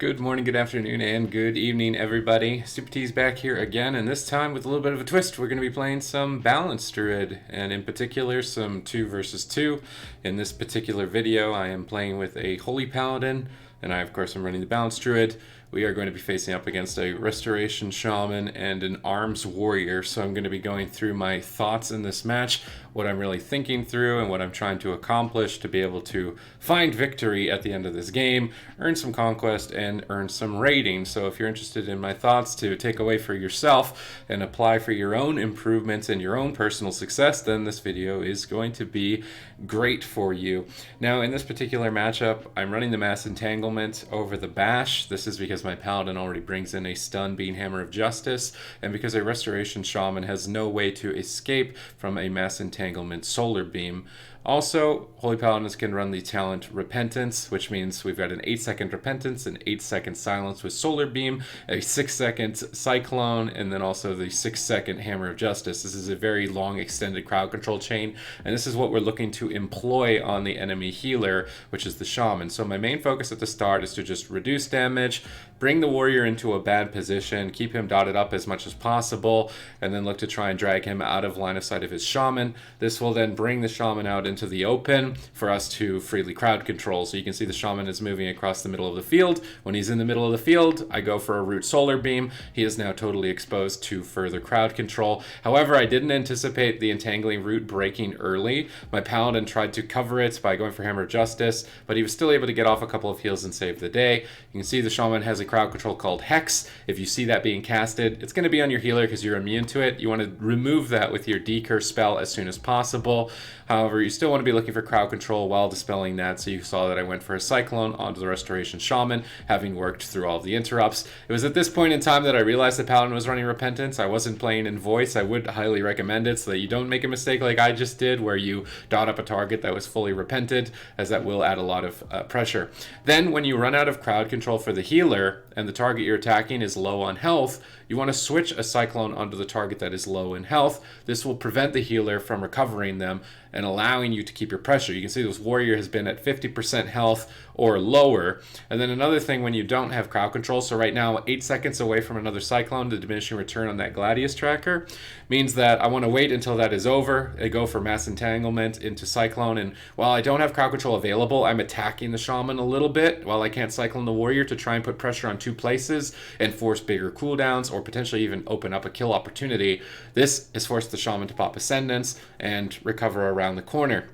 Good morning, good afternoon, and good evening, everybody. Supatease back here again, and this time with a little bit of a twist. We're going to be playing some Balanced Druid, and in particular, some 2 versus 2. In this particular video, I am playing with a Holy Paladin, and I, of course, am running the Balanced Druid. We are going to be facing up against a Restoration Shaman and an Arms Warrior, so I'm going to be going through my thoughts in this match, what I'm really thinking through, and what I'm trying to accomplish to be able to find victory at the end of this game, earn some conquest, and earn some rating. So if you're interested in my thoughts to take away for yourself and apply for your own improvements and your own personal success, then this video is going to be great for you. Now, in this particular matchup, I'm running the Mass Entanglement over the Bash. This is because my Paladin already brings in a Stun Beam Hammer of Justice, and because a Restoration Shaman has no way to escape from a Mass Entanglement Solar Beam. Also, Holy Paladins can run the talent Repentance, which means we've got an 8-second Repentance, an 8-second Silence with Solar Beam, a 6-second Cyclone, and then also the 6-second Hammer of Justice. This is a very long extended crowd control chain, and this is what we're looking to employ on the enemy healer, which is the Shaman. So my main focus at the start is to just reduce damage, bring the warrior into a bad position, keep him dotted up as much as possible, and then look to try and drag him out of line of sight of his Shaman. This will then bring the Shaman out into the open for us to freely crowd control. So you can see the Shaman is moving across the middle of the field. When he's in the middle of the field, I go for a Root Solar Beam. He is now totally exposed to further crowd control. However, I didn't anticipate the Entangling Root breaking early. My Paladin tried to cover it by going for Hammer of Justice, but he was still able to get off a couple of heals and save the day. You can see the Shaman has a crowd control called Hex. If you see that being casted, it's going to be on your healer because you're immune to it. You want to remove that with your Decurse spell as soon as possible. However, you still want to be looking for crowd control while dispelling that, so you saw that I went for a Cyclone onto the Restoration Shaman, having worked through all of the interrupts. It was at this point in time that I realized the Paladin was running Repentance. I wasn't playing in voice. I would highly recommend it so that you don't make a mistake like I just did, where you dot up a target that was fully repented, as that will add a lot of pressure. Then, when you run out of crowd control for the healer, and the target you're attacking is low on health, you want to switch a Cyclone onto the target that is low in health. This will prevent the healer from recovering them and allowing you to keep your pressure. You can see this warrior has been at 50% health or lower. And then another thing when you don't have crowd control, so right now 8 seconds away from another Cyclone, the diminishing return on that Gladius tracker means that I want to wait until that is over. I go for Mass Entanglement into Cyclone, and while I don't have crowd control available, I'm attacking the Shaman a little bit while I can't Cyclone the warrior to try and put pressure on 2 places and force bigger cooldowns or potentially even open up a kill opportunity. This has forced the Shaman to pop Ascendance and recover around the corner.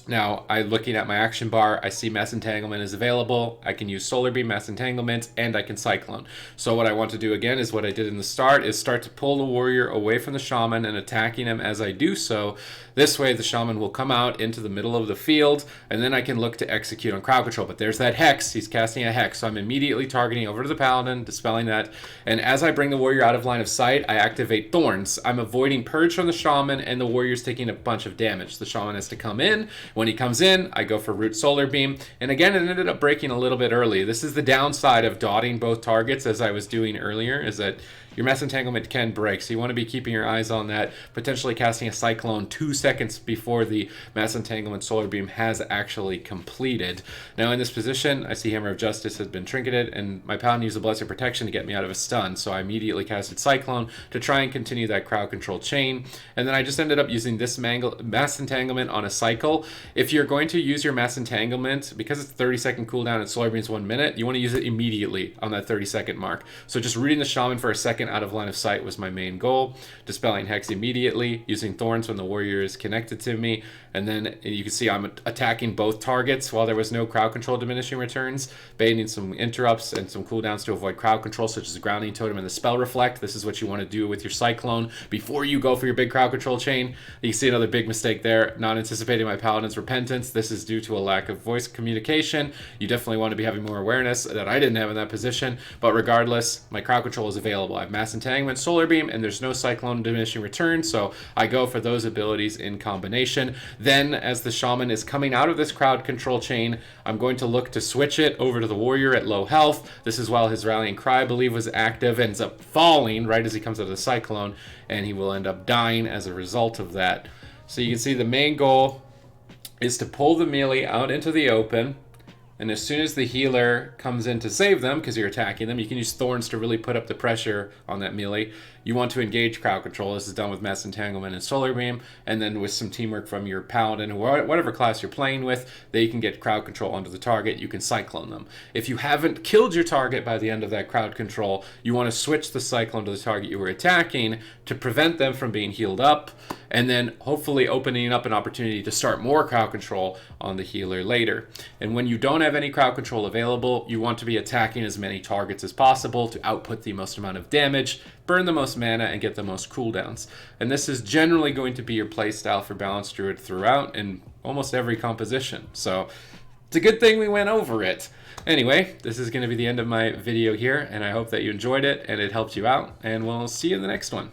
Now, looking at my action bar, I see Mass Entanglement is available. I can use Solar Beam, Mass Entanglement, and I can Cyclone. So what I want to do again is what I did in the start, is start to pull the warrior away from the Shaman and attacking him as I do so. This way, the Shaman will come out into the middle of the field, and then I can look to execute on crowd control. But there's that Hex. He's casting a Hex, so I'm immediately targeting over to the Paladin, dispelling that. And as I bring the warrior out of line of sight, I activate Thorns. I'm avoiding Purge from the Shaman, and the warrior's taking a bunch of damage. The Shaman has to come in. When he comes in, I go for Root Solar Beam, and again, it ended up breaking a little bit early. This is the downside of dotting both targets, as I was doing earlier, is that your Mass Entanglement can break, so you want to be keeping your eyes on that, potentially casting a Cyclone 2 seconds before the Mass Entanglement Solar Beam has actually completed. Now in this position, I see Hammer of Justice has been trinketed, and my Paladin used a Blessed Protection to get me out of a stun, so I immediately casted Cyclone to try and continue that crowd control chain, and then I just ended up using this Mass Entanglement on a cycle. If you're going to use your Mass Entanglement, because it's 30-second cooldown and Solar Beam's 1 minute, you want to use it immediately on that 30-second mark. So just rooting the Shaman for a second out of line of sight was my main goal. Dispelling Hex immediately, using Thorns when the warrior is connected to me, and then you can see I'm attacking both targets while there was no crowd control diminishing returns, baiting some interrupts and some cooldowns to avoid crowd control, such as the Grounding Totem and the Spell Reflect. This is what you want to do with your Cyclone before you go for your big crowd control chain. You see another big mistake there, not anticipating my Paladin's Repentance. This is due to a lack of voice communication. You definitely want to be having more awareness that I didn't have in that position, but regardless, my crowd control is available. I have Mass Entanglement, Solar Beam, and there's no Cyclone diminishing return, so I go for those abilities in combination. Then, as the Shaman is coming out of this crowd control chain, I'm going to look to switch it over to the warrior at low health. This is while his Rallying Cry, I believe, was active, ends up falling right as he comes out of the Cyclone, and he will end up dying as a result of that. So you can see the main goal is to pull the melee out into the open, And as soon as the healer comes in to save them, because you're attacking them, you can use thorns to really put up the pressure on that melee. You want to engage crowd control. This is done with Mass Entanglement and Solar Beam, and then with some teamwork from your Paladin or whatever class you're playing with, they can get crowd control onto the target. You can Cyclone them. If you haven't killed your target by the end of that crowd control, you want to switch the Cyclone to the target you were attacking to prevent them from being healed up, and then hopefully opening up an opportunity to start more crowd control on the healer later. And when you don't have any crowd control available, you want to be attacking as many targets as possible to output the most amount of damage, burn the most mana, and get the most cooldowns. And this is generally going to be your playstyle for Balanced Druid throughout in almost every composition. So it's a good thing we went over it. Anyway, this is going to be the end of my video here, and I hope that you enjoyed it and it helped you out, and we'll see you in the next one.